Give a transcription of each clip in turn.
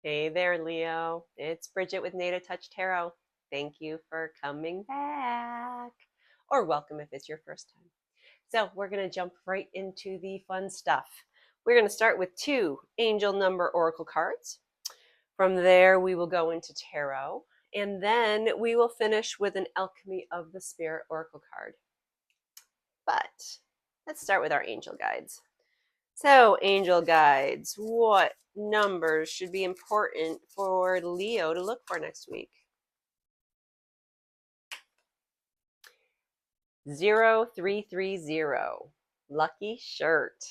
Hey there, Leo. It's Bridget with Native Touch Tarot. Thank you for coming back, or welcome if it's your first time. So, we're going to jump right into the fun stuff. We're going to start with two angel number oracle cards. From there, we will go into tarot, and then we will finish with an alchemy of the spirit oracle card. But let's start with our angel guides. So, angel guides, what numbers should be important for Leo to look for next week? 0330, lucky shirt.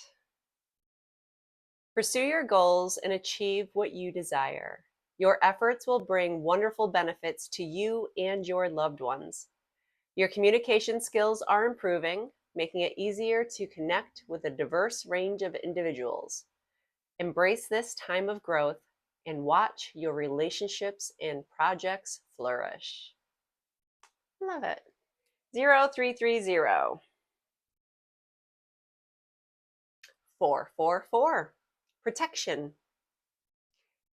Pursue your goals and achieve what you desire. Your efforts will bring wonderful benefits to you and your loved ones. Your communication skills are improving, making it easier to connect with a diverse range of individuals. Embrace this time of growth and watch your relationships and projects flourish. Love it. 0330. 444. Protection.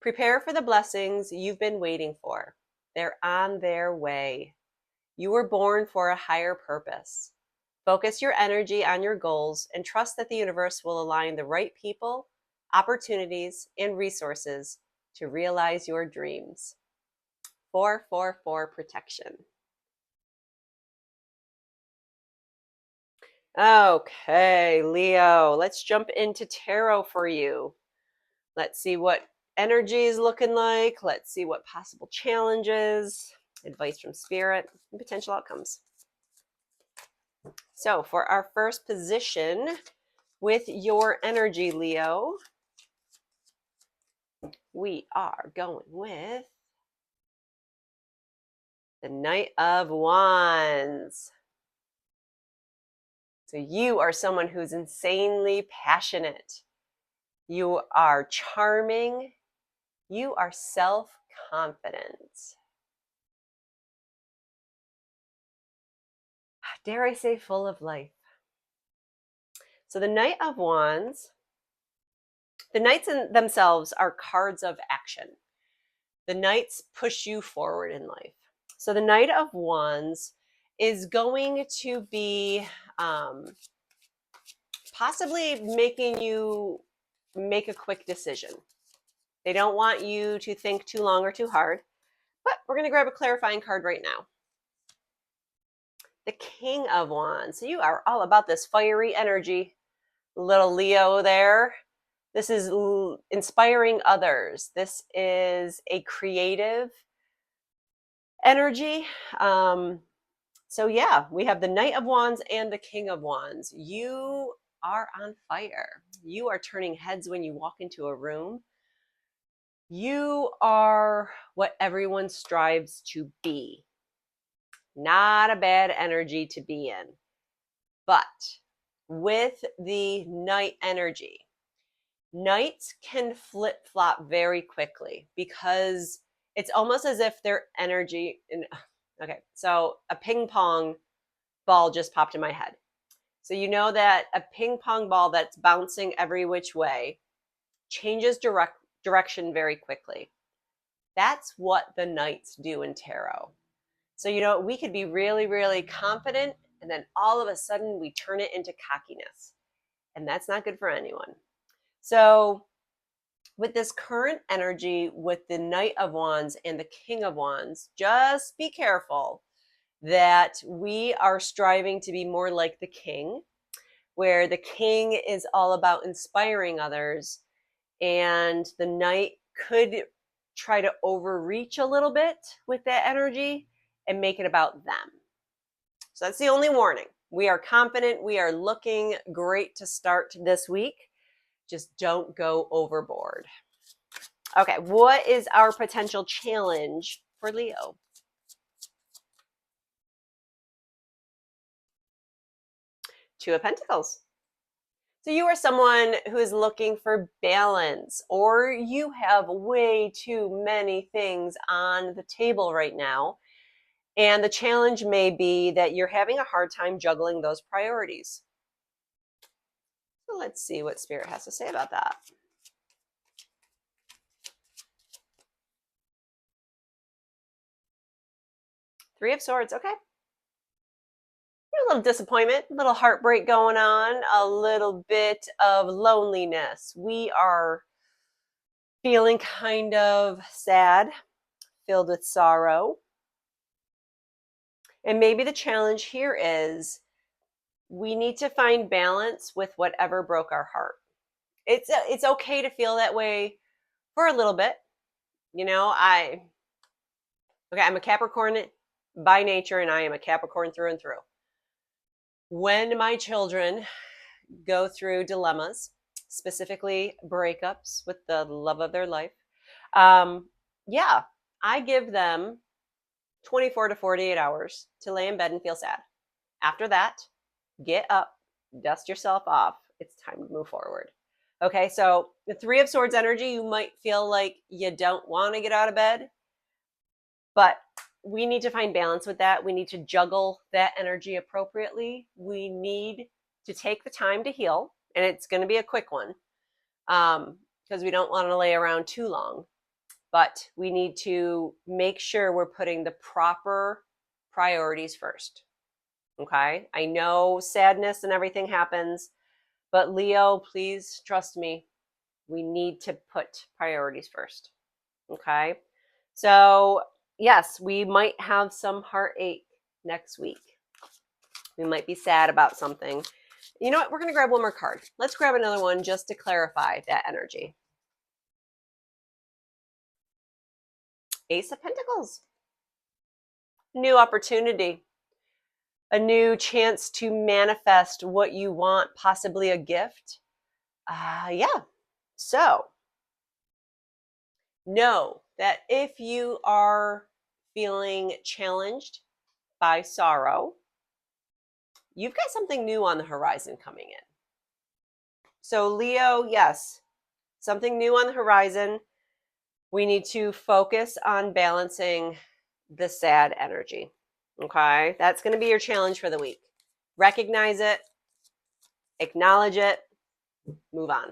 Prepare for the blessings you've been waiting for. They're on their way. You were born for a higher purpose. Focus your energy on your goals and trust that the universe will align the right people, opportunities, and resources to realize your dreams. 444 protection. Okay, Leo, let's jump into tarot for you. Let's see what energy is looking like. Let's see what possible challenges, advice from spirit, and potential outcomes. So for our first position with your energy, Leo, we are going with the Knight of Wands. So you are someone who's insanely passionate. You are charming. You are self-confident. Dare I say, full of life. So the Knight of Wands, the Knights in themselves are cards of action. The Knights push you forward in life. So the Knight of Wands is going to be possibly making you make a quick decision. They don't want you to think too long or too hard, but we're going to grab a clarifying card right now. The King of Wands. So you are all about this fiery energy, little Leo there. This is inspiring others. This is a creative energy. So yeah, we have the Knight of Wands and the King of Wands. You are on fire. You are turning heads when you walk into a room. You are what everyone strives to be. Not a bad energy to be in. But with the Knight energy, Knights can flip-flop very quickly because it's almost as if their energy okay, so a ping pong ball just popped in my head. So you know that a ping pong ball that's bouncing every which way changes direction very quickly. That's what the Knights do in tarot. So, you know, we could be really, really confident, and then all of a sudden we turn it into cockiness. And that's not good for anyone. So, with this current energy with the Knight of Wands and the King of Wands, just be careful that we are striving to be more like the King, where the King is all about inspiring others, and the Knight could try to overreach a little bit with that energy and make it about them. So that's the only warning. We are confident. We are looking great to start this week. Just don't go overboard. Okay, what is our potential challenge for Leo? Two of Pentacles. So you are someone who is looking for balance, or you have way too many things on the table right now. And the challenge may be that you're having a hard time juggling those priorities. So let's see what Spirit has to say about that. Three of Swords, okay. A little disappointment, a little heartbreak going on, a little bit of loneliness. We are feeling kind of sad, filled with sorrow. And maybe the challenge here is we need to find balance with whatever broke our heart. It's okay to feel that way for a little bit. You know, I'm a Capricorn by nature, and I am a Capricorn through and through. When my children go through dilemmas, specifically breakups with the love of their life, yeah, I give them 24 to 48 hours to lay in bed and feel sad. After that, get up, dust yourself off. It's time to move forward. Okay, so the Three of Swords energy, you might feel like you don't want to get out of bed, but we need to find balance with that. We need to juggle that energy appropriately. We need to take the time to heal, and it's going to be a quick one because we don't want to lay around too long. But we need to make sure we're putting the proper priorities first. Okay, I know sadness and everything happens, but Leo, please trust me. We need to put priorities first. Okay, so yes, we might have some heartache next week. We might be sad about something. You know what? We're going to grab one more card. Let's grab another one just to clarify that energy. Ace of Pentacles. New opportunity. A new chance to manifest what you want, possibly a gift. Yeah. So know that if you are feeling challenged by sorrow, you've got something new on the horizon coming in. So Leo, yes, something new on the horizon. We need to focus on balancing the sad energy. Okay, that's going to be your challenge for the week. Recognize it, acknowledge it, move on.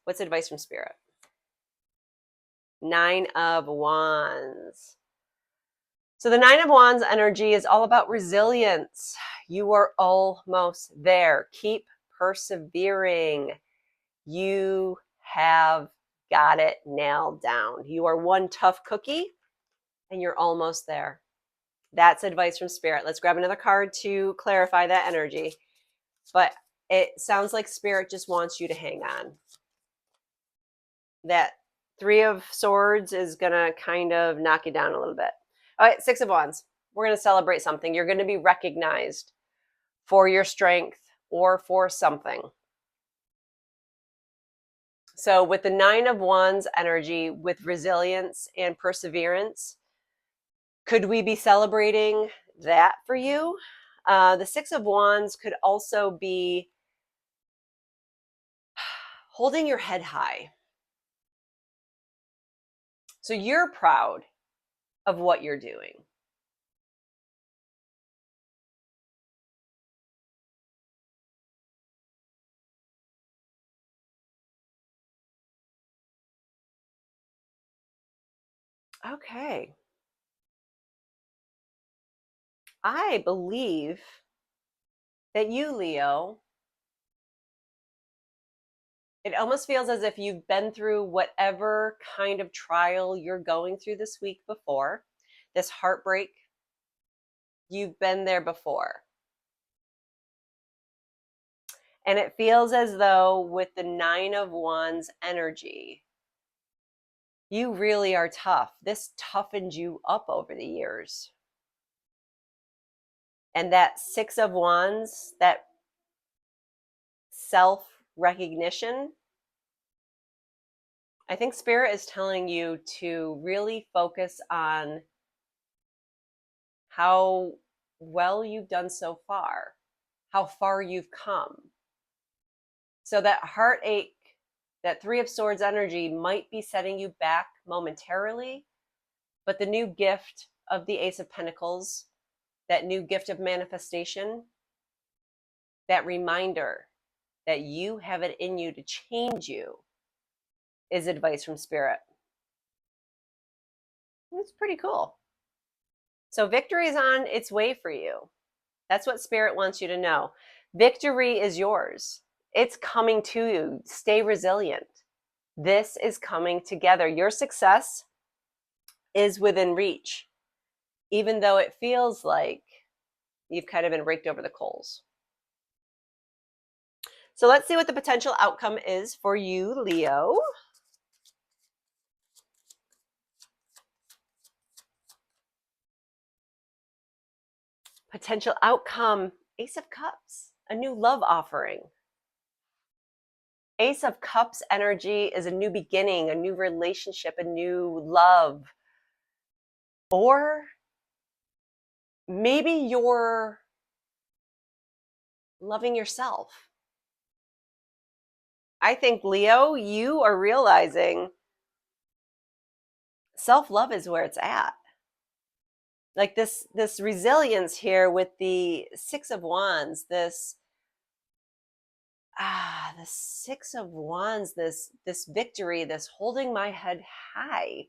What's advice from Spirit? Nine of Wands. So the Nine of Wands energy is all about resilience. You are almost there. Keep persevering. You have got it nailed down. You are one tough cookie and you're almost there. That's advice from Spirit. Let's grab another card to clarify that energy. But it sounds like Spirit just wants you to hang on. That Three of Swords is going to kind of knock you down a little bit. All right, Six of Wands. We're going to celebrate something. You're going to be recognized for your strength or for something. So with the Nine of Wands energy, with resilience and perseverance, could we be celebrating that for you? The Six of Wands could also be holding your head high. So you're proud of what you're doing. Okay. I believe that you, Leo, it almost feels as if you've been through whatever kind of trial you're going through this week before, this heartbreak. You've been there before. And it feels as though with the Nine of Wands energy, you really are tough. This toughened you up over the years. And that Six of Wands, that self-recognition, I think Spirit is telling you to really focus on how well you've done so far, how far you've come. So that heartache, that Three of Swords energy might be setting you back momentarily, but the new gift of the Ace of Pentacles, that new gift of manifestation, that reminder that you have it in you to change you, is advice from Spirit. It's pretty cool. So victory is on its way for you. That's what Spirit wants you to know. Victory is yours. It's coming to you. Stay resilient. This is coming together. Your success is within reach, even though it feels like you've kind of been raked over the coals. So let's see what the potential outcome is for you, Leo. Potential outcome, Ace of Cups, a new love offering. Ace of Cups energy is a new beginning, a new relationship, a new love. Or maybe you're loving yourself. I think, Leo, you are realizing self-love is where it's at. Like this resilience here with the Six of Wands, the Six of Wands, this victory, this holding my head high,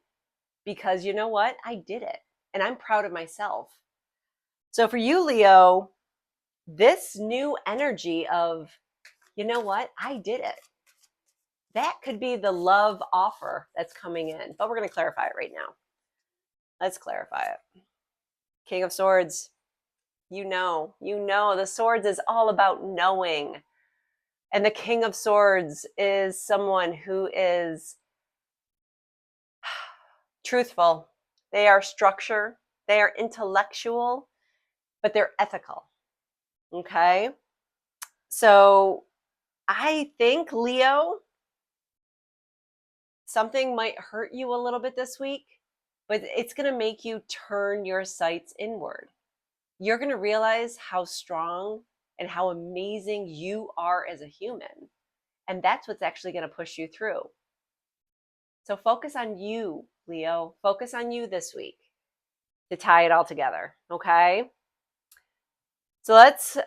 because you know what? I did it and I'm proud of myself. So for you, Leo, this new energy of, you know what? I did it. That could be the love offer that's coming in, but we're going to clarify it right now. Let's clarify it. King of Swords, you know, the Swords is all about knowing. And the King of Swords is someone who is truthful. They are structure, they are intellectual, but they're ethical. Okay? So I think, Leo, something might hurt you a little bit this week, but it's going to make you turn your sights inward. You're going to realize how strong and how amazing you are as a human. And that's what's actually going to push you through. So focus on you, Leo. Focus on you this week to tie it all together. Okay? So let's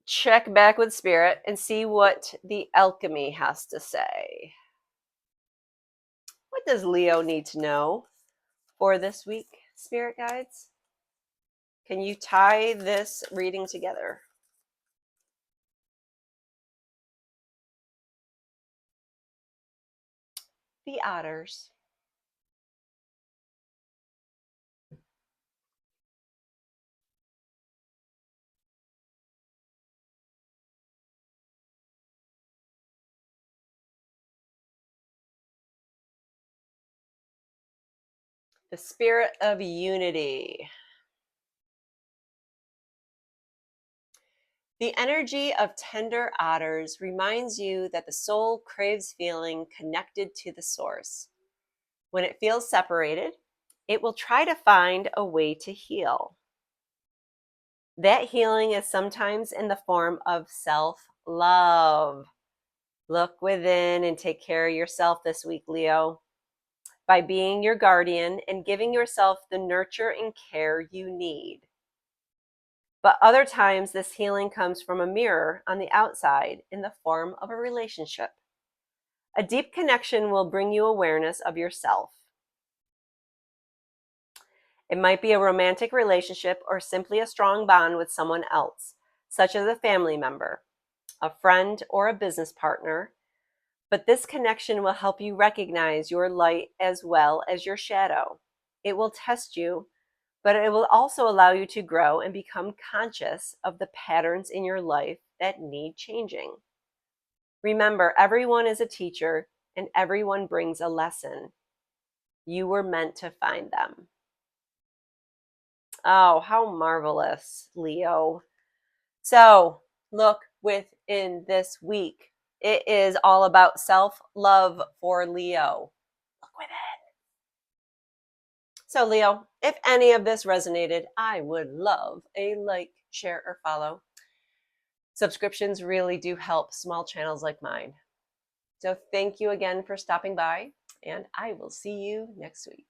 check back with Spirit and see what the alchemy has to say. What does Leo need to know for this week, Spirit guides? Can you tie this reading together? The Otters. The Spirit of Unity. The energy of tender otters reminds you that the soul craves feeling connected to the source. When it feels separated, it will try to find a way to heal. That healing is sometimes in the form of self-love. Look within and take care of yourself this week, Leo, by being your guardian and giving yourself the nurture and care you need. But other times, this healing comes from a mirror on the outside in the form of a relationship. A deep connection will bring you awareness of yourself. It might be a romantic relationship or simply a strong bond with someone else, such as a family member, a friend, or a business partner. But this connection will help you recognize your light as well as your shadow. It will test you, but it will also allow you to grow and become conscious of the patterns in your life that need changing. Remember, everyone is a teacher and everyone brings a lesson. You were meant to find them. Oh, how marvelous, Leo. So look within this week. It is all about self-love for Leo. Look within. So Leo, if any of this resonated, I would love a like, share, or follow. Subscriptions really do help small channels like mine. So thank you again for stopping by, and I will see you next week.